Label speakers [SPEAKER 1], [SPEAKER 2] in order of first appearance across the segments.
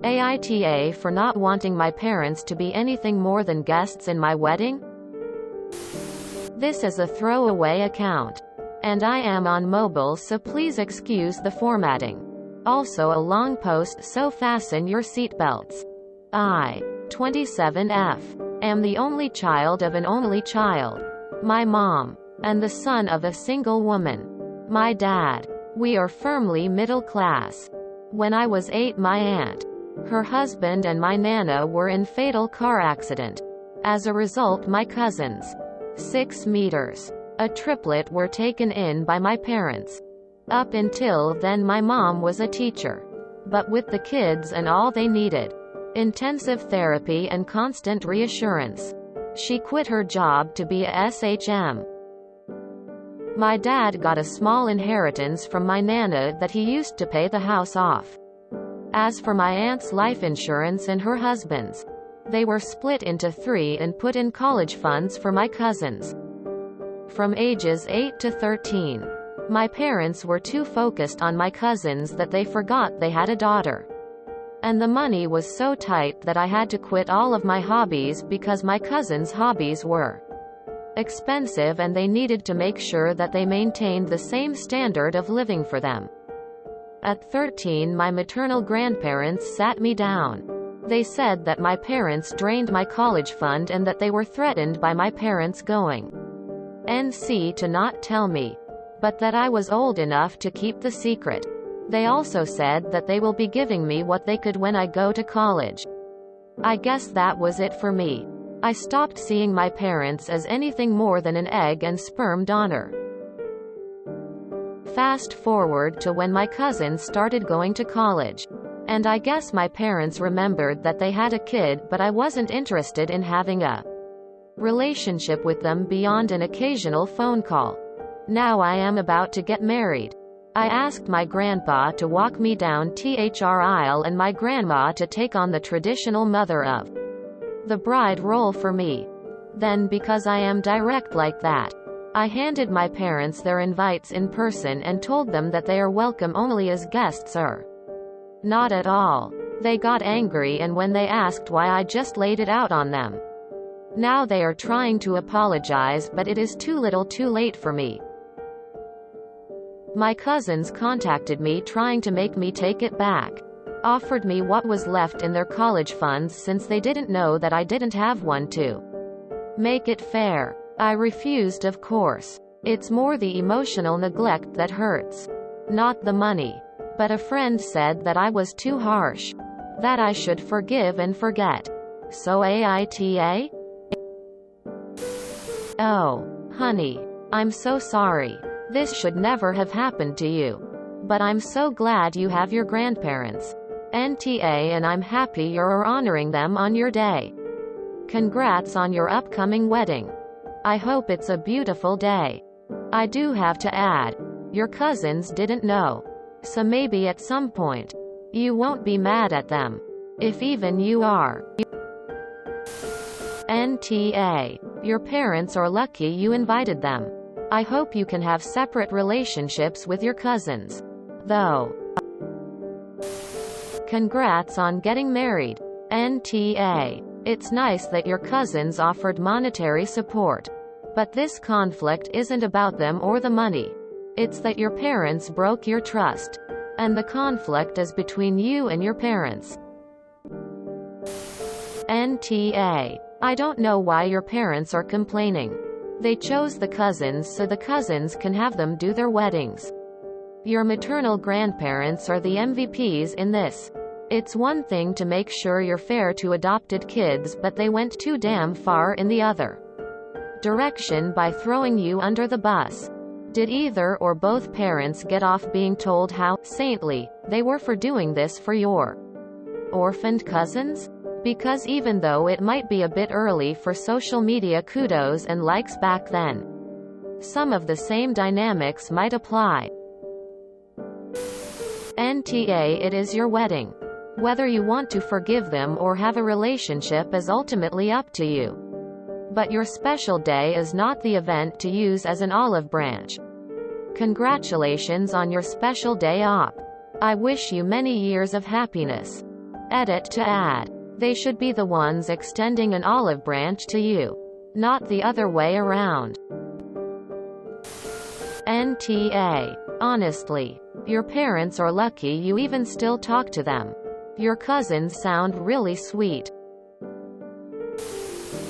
[SPEAKER 1] AITA for not wanting my parents to be anything more than guests in my wedding? This is a throwaway account. And I am on mobile, so please excuse the formatting. Also a long post, so fasten your seatbelts. I, 27F, am the only child of an only child. My mom, and the son of a single woman. My dad. We are firmly middle class. When I was 8, my aunt, her husband and my nana were in fatal car accident. As a result, my cousins, 6 meters, a triplet, were taken in by my parents. Up until then my mom was a teacher. But with the kids and all they needed, intensive therapy and constant reassurance, she quit her job to be a SHM. My dad got a small inheritance from my nana that he used to pay the house off. As for my aunt's life insurance and her husband's, they were split into 3 and put in college funds for my cousins. From ages 8 to 13, my parents were too focused on my cousins that they forgot they had a daughter. And the money was so tight that I had to quit all of my hobbies because my cousins' hobbies were expensive and they needed to make sure that they maintained the same standard of living for them. At 13, my maternal grandparents sat me down. They said that my parents drained my college fund and that they were threatened by my parents going NC to not tell me, but that I was old enough to keep the secret. They also said that they will be giving me what they could when I go to college. I guess that was it for me. I stopped seeing my parents as anything more than an egg and sperm donor. Fast forward to when my cousins started going to college. And I guess my parents remembered that they had a kid, but I wasn't interested in having a relationship with them beyond an occasional phone call. Now I am about to get married. I asked my grandpa to walk me down THR aisle and my grandma to take on the traditional mother of the bride role for me. Then, because I am direct like that, I handed my parents their invites in person and told them that they are welcome only as guests or not at all. They got angry, and when they asked why, I just laid it out on them. Now they are trying to apologize, but it is too little too late for me. My cousins contacted me trying to make me take it back. Offered me what was left in their college funds since they didn't know that I didn't have one to make it fair. I refused, of course. It's more the emotional neglect that hurts, not the money. But a friend said that I was too harsh, that I should forgive and forget. So AITA? Oh, honey, I'm so sorry. This should never have happened to you. But I'm so glad you have your grandparents. NTA, and I'm happy you're honoring them on your day. Congrats on your upcoming wedding. I hope it's a beautiful day. I do have to add, your cousins didn't know. So maybe at some point, you won't be mad at them. If even you are. NTA. Your parents are lucky you invited them. I hope you can have separate relationships with your cousins. Though. Congrats on getting married. NTA. It's nice that your cousins offered monetary support. But this conflict isn't about them or the money. It's that your parents broke your trust. And the conflict is between you and your parents. NTA. I don't know why your parents are complaining. They chose the cousins so the cousins can have them do their weddings. Your maternal grandparents are the MVPs in this. It's one thing to make sure you're fair to adopted kids, but they went too damn far in the other direction by throwing you under the bus. Did either or both parents get off being told how saintly they were for doing this for your orphaned cousins? Because even though it might be a bit early for social media kudos and likes back then, some of the same dynamics might apply. NTA. It is your wedding. Whether you want to forgive them or have a relationship is ultimately up to you. But your special day is not the event to use as an olive branch. Congratulations on your special day, op. I wish you many years of happiness. Edit to add. They should be the ones extending an olive branch to you, not the other way around. NTA. Honestly, your parents are lucky you even still talk to them. Your cousins sound really sweet.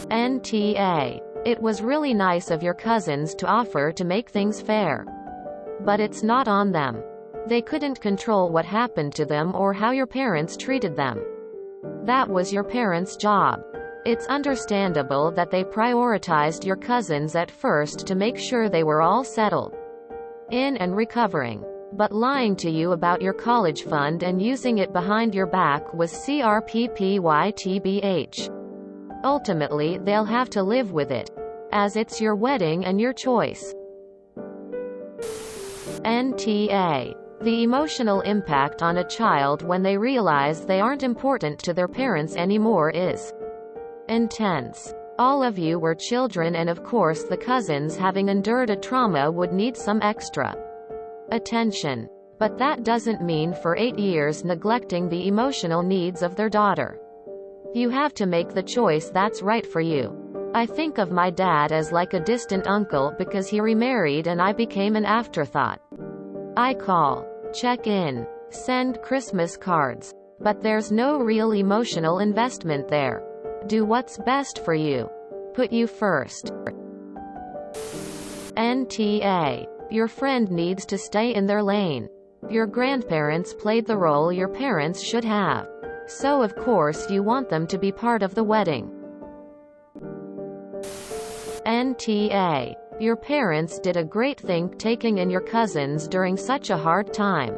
[SPEAKER 1] NTA. It was really nice of your cousins to offer to make things fair. But it's not on them. They couldn't control what happened to them or how your parents treated them. That was your parents' job. It's understandable that they prioritized your cousins at first to make sure they were all settled in and recovering. But lying to you about your college fund and using it behind your back was CRPPYTBH. Ultimately, they'll have to live with it, as it's your wedding and your choice. NTA. The emotional impact on a child when they realize they aren't important to their parents anymore is intense. All of you were children, and of course the cousins, having endured a trauma, would need some extra attention. But that doesn't mean for 8 years neglecting the emotional needs of their daughter. You have to make the choice that's right for you. I think of my dad as like a distant uncle because he remarried and I became an afterthought. I call, check in, send Christmas cards, but there's no real emotional investment there. Do what's best for you. Put you first. NTA. Your friend needs to stay in their lane. Your grandparents played the role your parents should have. So of course you want them to be part of the wedding. NTA. Your parents did a great thing taking in your cousins during such a hard time.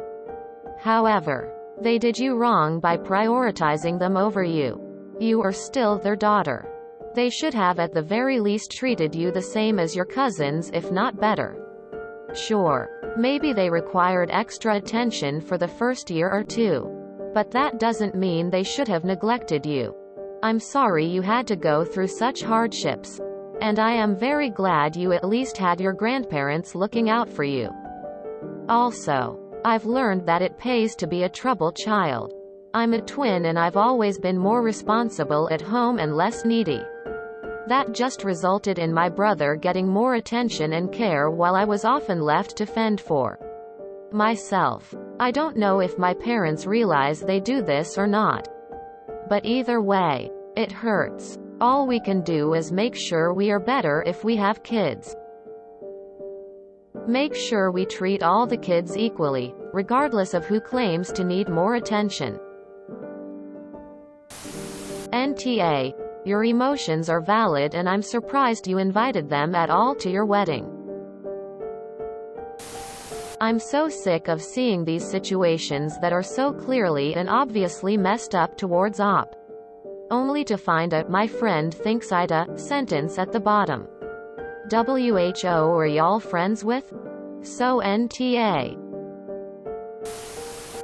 [SPEAKER 1] However, they did you wrong by prioritizing them over you. You are still their daughter. They should have at the very least treated you the same as your cousins, if not better. Sure, maybe they required extra attention for the first year or two. But that doesn't mean they should have neglected you. I'm sorry you had to go through such hardships. And I am very glad you at least had your grandparents looking out for you. Also, I've learned that it pays to be a troubled child. I'm a twin and I've always been more responsible at home and less needy. That just resulted in my brother getting more attention and care while I was often left to fend for myself. I don't know if my parents realize they do this or not. But either way, it hurts. All we can do is make sure we are better if we have kids. Make sure we treat all the kids equally, regardless of who claims to need more attention. NTA. Your emotions are valid and I'm surprised you invited them at all to your wedding. I'm so sick of seeing these situations that are so clearly and obviously messed up towards Op. Only to find out my friend thinks AITA sentence at the bottom. WHO, are y'all friends with? So NTA.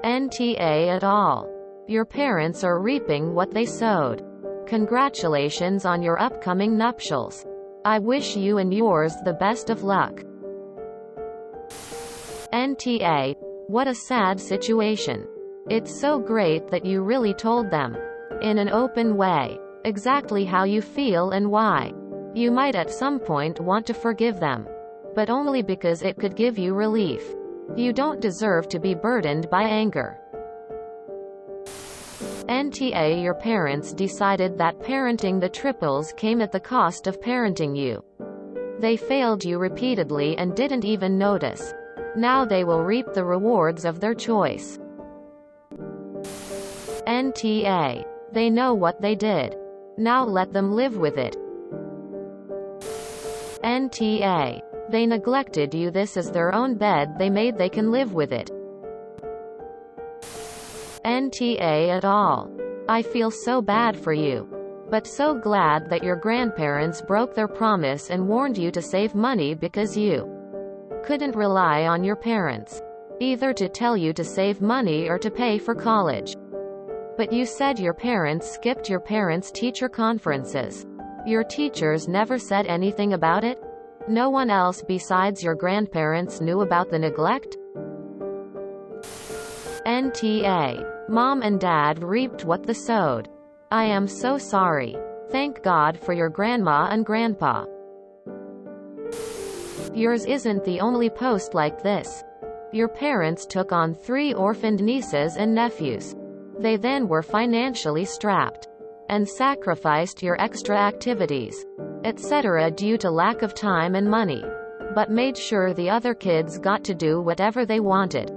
[SPEAKER 1] NTA at all. Your parents are reaping what they sowed. Congratulations on your upcoming nuptials. I wish you and yours the best of luck. NTA. What a sad situation. It's so great that you really told them, in an open way, exactly how you feel and why. You might at some point want to forgive them, but only because it could give you relief. You don't deserve to be burdened by anger. NTA. Your parents decided that parenting the triples came at the cost of parenting you. They failed you repeatedly and didn't even notice. Now they will reap the rewards of their choice. NTA. They know what they did. Now let them live with it. NTA. They neglected you. This is their own bed they made. They can live with it. NTA at all. I feel so bad for you. But so glad that your grandparents broke their promise and warned you to save money because you couldn't rely on your parents, either to tell you to save money or to pay for college. But you said your parents skipped your parents' teacher conferences. Your teachers never said anything about it? No one else besides your grandparents knew about the neglect? NTA. Mom and Dad reaped what they sowed. I am so sorry. Thank God for your grandma and grandpa. Yours isn't the only post like this. Your parents took on 3 orphaned nieces and nephews. They then were financially strapped and sacrificed your extra activities, etc. due to lack of time and money, but made sure the other kids got to do whatever they wanted.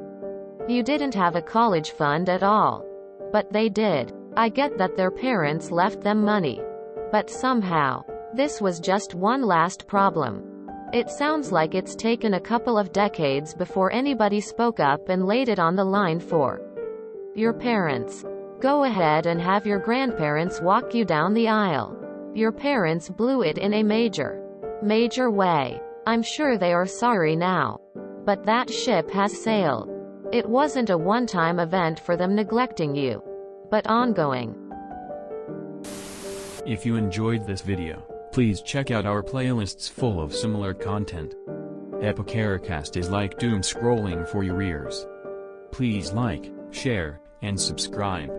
[SPEAKER 1] You didn't have a college fund at all, but they did. I get that their parents left them money, but somehow, this was just one last problem. It sounds like it's taken a couple of decades before anybody spoke up and laid it on the line for your parents. Go ahead and have your grandparents walk you down the aisle. Your parents blew it in a major way. I'm sure they are sorry now. But that ship has sailed. It wasn't a one-time event for them neglecting you, but ongoing.
[SPEAKER 2] If you enjoyed this video, please check out our playlists full of similar content. AmITheAsshole is like doom scrolling for your ears. Please like, share, and subscribe.